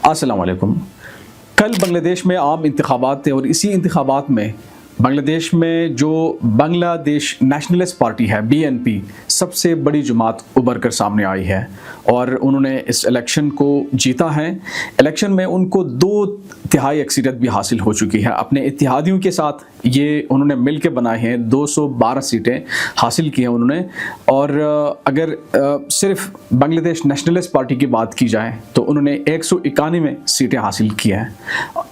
अस्सलाम वालेकुम। कल बांग्लादेश में आम इंतखाबात थे और इसी इंतखाबात में बांग्लादेश में जो बांग्लादेश नेशनलिस्ट पार्टी है BNP सबसे बड़ी जमात उभर कर सामने आई है और उन्होंने इस इलेक्शन को जीता है। इलेक्शन में उनको 2/3 अक्सरियत भी हासिल हो चुकी है। अपने इत्तेहादियों के साथ ये उन्होंने मिल के बनाए हैं, 212 सीटें हासिल की हैं उन्होंने। और अगर सिर्फ बांग्लादेश नेशनलिस्ट पार्टी की बात की जाए तो उन्होंने 191 सीटें हासिल की हैं।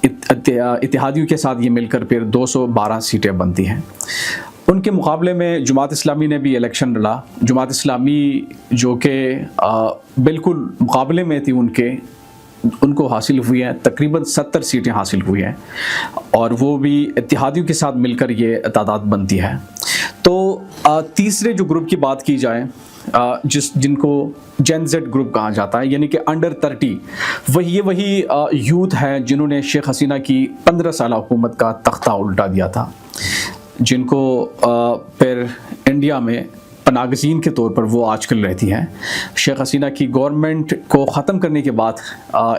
इत्तेहादियों के साथ ये मिलकर फिर 212 सीटें बनती हैं। उनके मुकाबले में जमात इस्लामी ने भी इलेक्शन लड़ा। जमात इस्लामी जो कि बिल्कुल मुकाबले में थी उनको हासिल हुई हैं, तकरीबन 70 सीटें हासिल हुई हैं और वो भी इत्तेहादियों के साथ मिलकर ये तादाद बनती है। तो तीसरे जो ग्रुप की बात की जाए जिनको जेन जेड ग्रुप कहा जाता है, यानी कि अंडर 30, वही यूथ है जिन्होंने शेख हसीना की 15 साल हुकूमत का तख्ता उल्टा दिया था, जिनको फिर इंडिया में पनागज़ीन के तौर पर वो आजकल रहती हैं। शेख हसीना की गवर्नमेंट को ख़त्म करने के बाद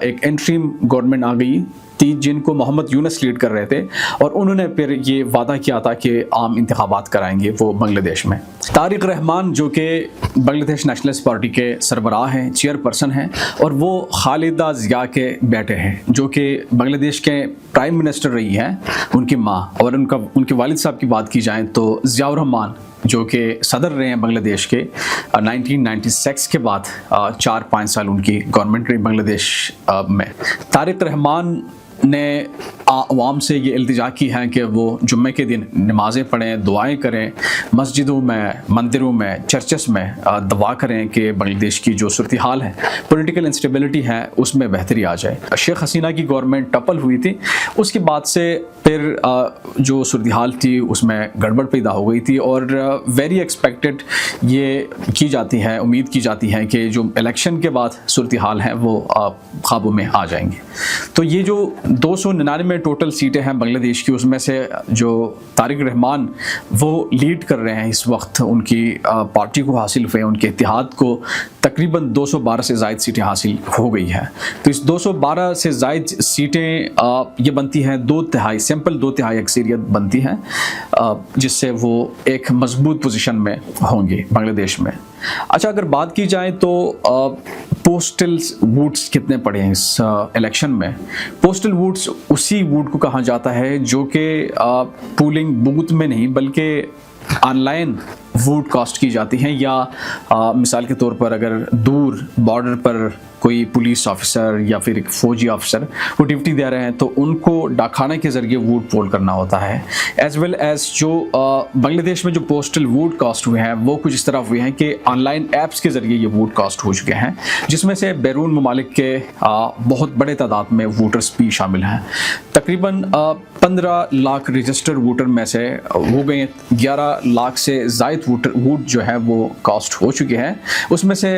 एक इंटरिम गवर्नमेंट आ गई थी जिनको मोहम्मद यूनस लीड कर रहे थे और उन्होंने फिर ये वादा किया था कि आम इंतखाबात कराएंगे वो बांग्लादेश में। तारिक रहमान जो कि बांग्लादेश नेशनलिस्ट पार्टी के सरबराह हैं, चेयरपर्सन हैं, और वो खालिदा ज़िया के बेटे हैं जो कि बांग्लादेश के प्राइम मिनिस्टर रही हैं उनकी माँ। और उनके वालिद साहब की बात की जाए तो ज़ियाउर रहमान जो कि सदर रहे हैं बांग्लादेश के 1996 के बाद 4-5 साल उनकी गवर्नमेंट रही बांग्लादेश में। तारिक रहमान ने अवाम से ये इल्तिजा की है कि वो जुम्मे के दिन नमाज़ें पढ़ें, दुआएं करें, मस्जिदों में, मंदिरों में, चर्चेस में दुआ करें कि बांग्लादेश की जो सूरत हाल है, पॉलिटिकल इंस्टेबिलिटी है, उसमें बेहतरी आ जाए। शेख हसीना की गवर्नमेंट टपल हुई थी, उसके बाद से फिर जो सूरत हाल थी उसमें गड़बड़ पैदा हो गई थी और वेरी एक्सपेक्टेड ये की जाती है, उम्मीद की जाती है कि जो इलेक्शन के बाद सूरत हाल है वो काबू में आ जाएंगे। तो ये जो 299 टोटल सीटें हैं बांग्लादेश की, उसमें से जो तारिक रहमान वो लीड कर रहे हैं इस वक्त, उनकी पार्टी को हासिल हुए, उनके इत्तेहाद को तकरीबन 212 से ज़ायद सीटें हासिल हो गई हैं। तो इस 212 से ज़ायद सीटें ये बनती हैं 2/3, सिंपल 2/3 अक्सरियत बनती हैं, जिससे वो एक मजबूत पोजीशन में होंगे बांग्लादेश में। अच्छा, अगर बात की जाए तो पोस्टल वोट्स कितने पड़े हैं इस इलेक्शन में। पोस्टल वोट्स उसी वोट को कहा जाता है जो कि पोलिंग बूथ में नहीं बल्कि ऑनलाइन वोट कास्ट की जाती हैं, या मिसाल के तौर पर अगर दूर बॉर्डर पर कोई पुलिस ऑफिसर या फिर एक फौजी ऑफिसर वो ड्यूटी दे रहे हैं तो उनको डाकखाने के ज़रिए वोट पोल करना होता है। एज़ वेल एज़ जो बांग्लादेश में जो पोस्टल वोट कास्ट हुए हैं वो कुछ इस तरह हुए हैं कि ऑनलाइन ऐप्स के ज़रिए ये वोट कास्ट हो चुके हैं, जिसमें से बैरून ममालिक के बहुत बड़े तादाद में वोटर्स भी शामिल हैं। तकरीबन 15 लाख रजिस्टर्ड वोटर में से हो गए 11 लाख से ज़ायद वोट जो है वो कास्ट हो चुके हैं। उसमें से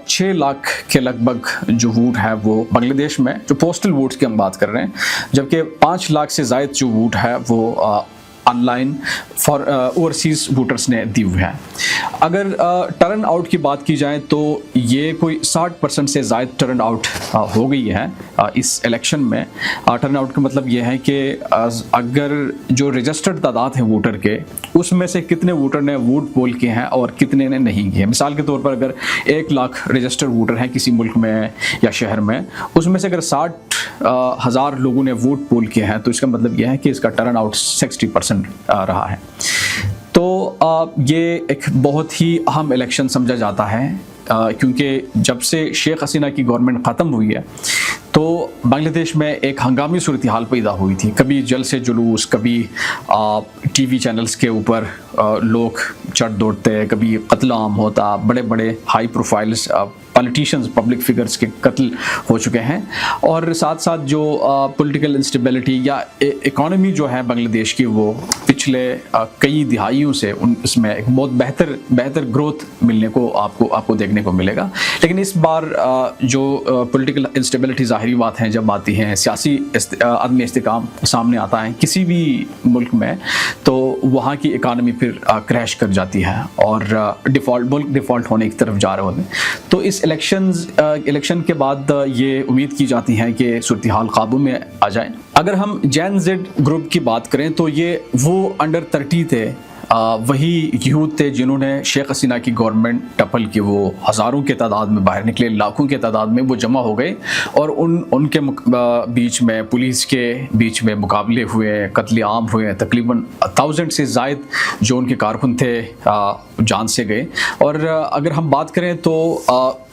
6 लाख के लगभग जो वोट है वो बांग्लादेश में जो पोस्टल वोट्स की हम बात कर रहे हैं, जबकि 5 लाख से ज़ायद जो वोट है वो ऑनलाइन फॉर ओवरसीज़ वोटर्स ने दी हुई हैं। अगर टर्न आउट की बात की जाए तो ये कोई 60% से ज़ायद टर्न आउट हो गई है इस इलेक्शन में। टर्न आउट का मतलब ये है कि अगर जो रजिस्टर्ड तादाद है वोटर के, उसमें से कितने वोटर ने वोट पोल किए हैं और कितने ने नहीं किए। मिसाल के तौर पर अगर 1 लाख रजिस्टर्ड वोटर हैं किसी मुल्क में या शहर में, उसमें से अगर 60,000 लोगों ने वोट पोल किए हैं तो इसका मतलब यह है कि इसका टर्न आउट 60% रहा है। तो ये एक बहुत ही अहम इलेक्शन समझा जाता है क्योंकि जब से शेख हसीना की गवर्नमेंट ख़त्म हुई है तो बांग्लादेश में एक हंगामी सूरत हाल पैदा हुई थी। कभी जल से जुलूस, कभी टीवी चैनल्स के ऊपर लोग चढ़ दौड़ते, कभी कत्ल आम होता, बड़े बड़े high profiles politicians, public figures के कत्ल हो चुके हैं, और साथ साथ जो पॉलिटिकल इंस्टेबिलिटी या इकोनॉमी जो है बांग्लादेश की वो पिछड़े پچھلے کئی دہائیوں سے اس میں ایک بہت بہتر گروتھ ملنے کو آپ کو دیکھنے کو ملے گا. لیکن اس بار جو پولیٹیکل انسٹیبلٹی ظاہری بات ہیں جب آتی ہیں, سیاسی عدم استحکام سامنے آتا ہے کسی بھی ملک میں, تو وہاں کی اکانومی پھر کریش کر جاتی ہے اور ملک ڈیفالٹ ہونے کی طرف جا رہے ہوتے ہیں. تو اس الیکشن کے بعد یہ امید کی جاتی ہے کہ صورتحال قابو میں آ جائے. اگر ہم جین زیڈ گروپ کی بات کریں تو یہ وہ انڈر 30 تھے, وہی یوتھ تھے جنہوں نے شیخ حسینہ کی گورنمنٹ ٹپل کی, وہ ہزاروں کے تعداد میں باہر نکلے, لاکھوں کے تعداد میں وہ جمع ہو گئے اور ان کے بیچ میں پولیس کے بیچ میں مقابلے ہوئے, قتل عام ہوئے, تقریباً 1000 سے زائد جو ان کے کارکن تھے جان سے گئے. اور اگر ہم بات کریں تو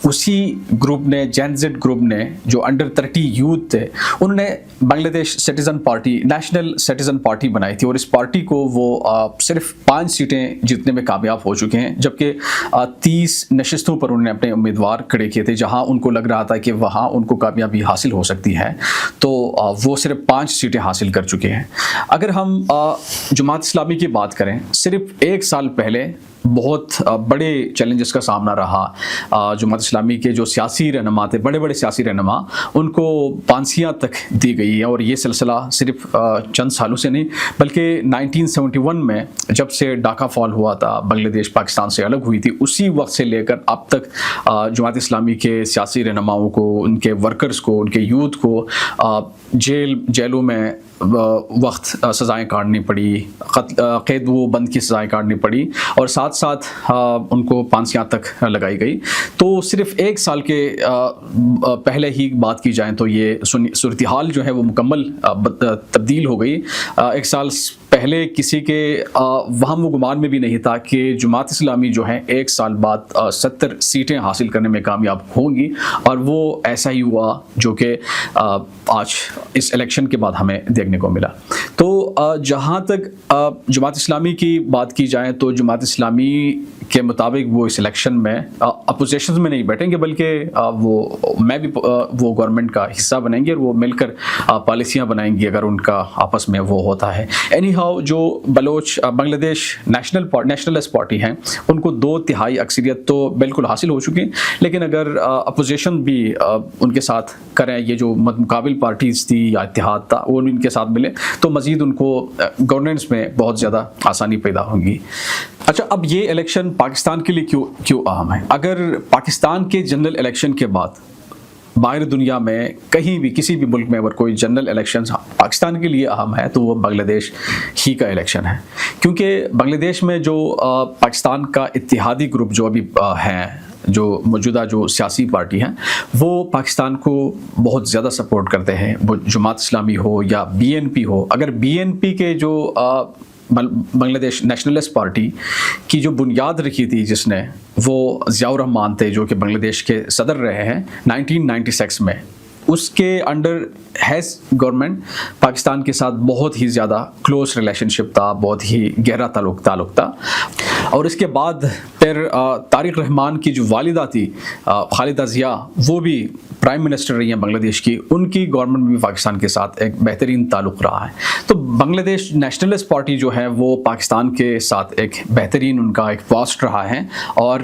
اسی گروپ نے, جین زیڈ گروپ نے, جو انڈر 30 یوتھ تھے, انہوں نے بنگلہ دیش citizen party, national citizen party بنائی تھی, اور اس پارٹی کو وہ صرف 5 سیٹیں جیتنے میں کامیاب ہو چکے ہیں, جبکہ 30 نشستوں پر انہوں نے اپنے امیدوار کھڑے کیے تھے جہاں ان کو لگ رہا تھا کہ وہاں ان کو کامیابی حاصل ہو سکتی ہے, تو وہ صرف 5 سیٹیں حاصل کر چکے ہیں. اگر ہم جماعت اسلامی کی بات کریں, صرف 1 سال پہلے بہت بڑے چیلنجز کا سامنا رہا. جماعت اسلامی کے جو سیاسی رہنما تھے, بڑے سیاسی رہنما, ان کو پھانسیاں تک دی گئی ہے, اور یہ سلسلہ صرف چند سالوں سے نہیں بلکہ 1971 میں جب سے ڈھاکہ فال ہوا تھا, بنگلہ دیش پاکستان سے الگ ہوئی تھی, اسی وقت سے لے کر اب تک جماعت اسلامی کے سیاسی رہنماؤں کو, ان کے ورکرز کو, ان کے یوتھ کو جیلوں میں وقت سزائیں کاٹنی پڑی, قید و بند کی سزائیں کاٹنی پڑی, اور ساتھ ان کو پھانسیاں تک لگائی گئی. تو صرف 1 سال کے پہلے ہی بات کی جائیں تو یہ صورتحال جو ہے وہ مکمل تبدیل ہو گئی. 1 سال پہلے کسی کے وہم و گمان میں بھی نہیں تھا کہ جماعت اسلامی جو ہے 1 سال بعد 70 سیٹیں حاصل کرنے میں کامیاب ہوں گی, اور وہ ایسا ہی ہوا جو کہ آج اس الیکشن کے بعد ہمیں دیکھنے کو ملا. تو جہاں تک جماعت اسلامی کی بات کی جائے تو جماعت اسلامی کے مطابق وہ اس الیکشن میں اپوزیشن میں نہیں بیٹھیں گے, بلکہ وہ گورنمنٹ کا حصہ بنیں گے, اور وہ مل کر پالیسیاں بنائیں گی اگر ان کا آپس میں وہ ہوتا ہے. اینی ہاؤ جو بنگلہ دیش نیشنلسٹ پارٹی ہیں, ان کو 2/3 اکثریت تو بالکل حاصل ہو چکی, لیکن اگر اپوزیشن بھی ان کے ساتھ کریں, یہ جو مقابل پارٹیز تھی یا اتحاد تھا وہ ان کے ساتھ ملے, تو مزید ان کو گورننس میں بہت زیادہ آسانی پیدا ہوگی. اچھا, اب یہ الیکشن پاکستان کے لیے کیوں اہم ہے؟ اگر پاکستان کے جنرل الیکشن کے بعد باہر دنیا میں کہیں بھی کسی بھی ملک میں اگر کوئی جنرل الیکشن پاکستان کے لیے اہم ہے تو وہ بنگلہ دیش ہی کا الیکشن ہے, کیونکہ بنگلہ دیش میں جو پاکستان کا اتحادی گروپ جو ابھی ہیں, جو موجودہ جو سیاسی پارٹی ہیں, وہ پاکستان کو بہت زیادہ سپورٹ کرتے ہیں, وہ جماعت اسلامی ہو یا BNP ہو. اگر BNP کے جو بنگلہ دیش نیشنلسٹ پارٹی کی جو بنیاد رکھی تھی جس نے, وہ ضیاء الرحمان تھے جو کہ بنگلہ دیش کے صدر رہے ہیں 1996 میں, اس کے انڈر ہیز گورنمنٹ پاکستان کے ساتھ بہت ہی زیادہ کلوز ریلیشن شپ تھا, بہت ہی گہرا تعلق تھا. اور اس کے بعد پھر طارق رحمان کی جو والدہ تھی خالدہ ضیاء, وہ بھی پرائم منسٹر رہی ہیں بنگلہ دیش کی, ان کی گورنمنٹ بھی پاکستان کے ساتھ ایک بہترین تعلق رہا ہے. تو بنگلہ دیش نیشنلسٹ پارٹی جو ہے وہ پاکستان کے ساتھ ایک بہترین ان کا ایک پاسٹ رہا ہے, اور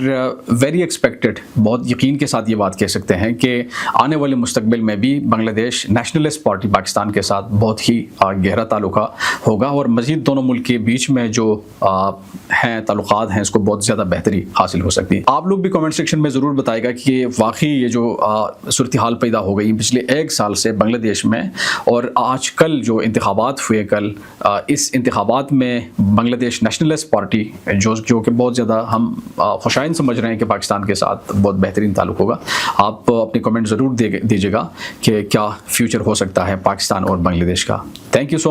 ویری ایکسپیکٹڈ, بہت یقین کے ساتھ یہ بات کہہ سکتے ہیں کہ آنے والے مستقبل میں بھی بنگلہ دیش نیشنلسٹ پارٹی پاکستان کے ساتھ بہت ہی گہرا تعلق ہوگا, اور مزید دونوں ملک کے بیچ میں جو ہیں تعلقات ہیں اس کو بہت زیادہ بہتری حاصل ہو سکتی ہے. آپ لوگ بھی کمنٹ سیکشن میں ضرور بتائے گا کہ واقعی یہ جو صورتحال پیدا ہو گئی پچھلے 1 سال سے بنگلہ دیش میں, اور آج کل جو انتخابات ہوئے کل, اس انتخابات میں بنگلہ دیش نیشنلسٹ پارٹی جو کہ بہت زیادہ ہم خوشائند سمجھ رہے ہیں کہ پاکستان کے ساتھ بہت بہترین تعلق ہوگا. آپ اپنے کمنٹ ضرور دیجیے گا کہ کیا فیوچر ہو سکتا ہے پاکستان اور بنگلہ دیش کا. Thank you so